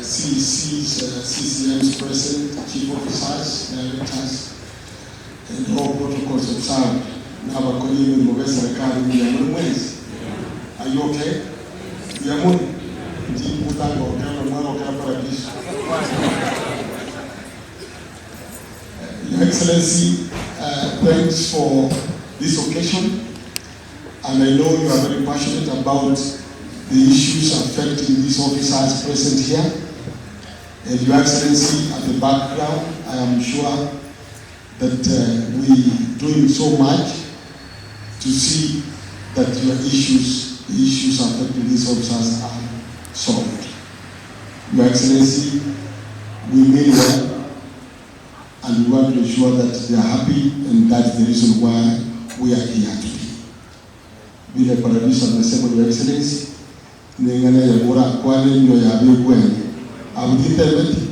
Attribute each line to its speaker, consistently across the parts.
Speaker 1: CCM's president, chief officers, directors, and all protocols observed. Now we're calling you Are you okay? Your Excellency, thanks for this occasion, and I know you are very passionate about the issues affecting these officers present here. And Your Excellency, at the background, I am sure that we doing so much to see that your issues, the issues affecting these officers are solved. Your Excellency, we mean well, and we want to ensure that they are happy, and that's the reason why we are here today. Vile Paradiso amesema, Your Excellency, ningana ya bora kwani ndio ya bigweni. Abuditebeti.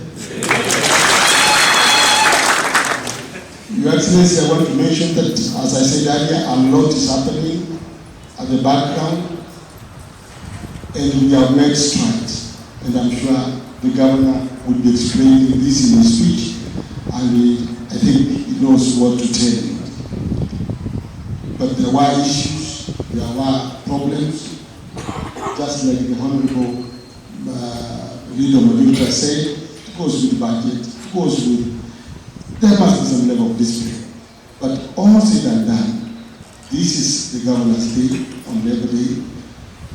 Speaker 1: Your Excellency, I want to mention that, as I said earlier, a lot is happening at the background, and we have made strides, and I'm sure the governor will be explaining this in his speech, and I think he knows what to tell you. But there were issues, there were problems, just like the Honorable Leader Mavinta said. It goes with budget, it goes with, there must be some level of discipline. But all said and done, this is the governor's day. On Labor Day,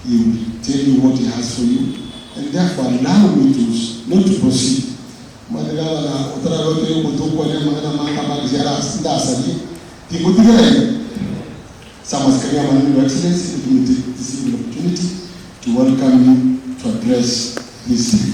Speaker 1: he will tell you what he has for you, and therefore allow me to not to proceed. Your Excellency, let me take this opportunity to welcome you to address this thing.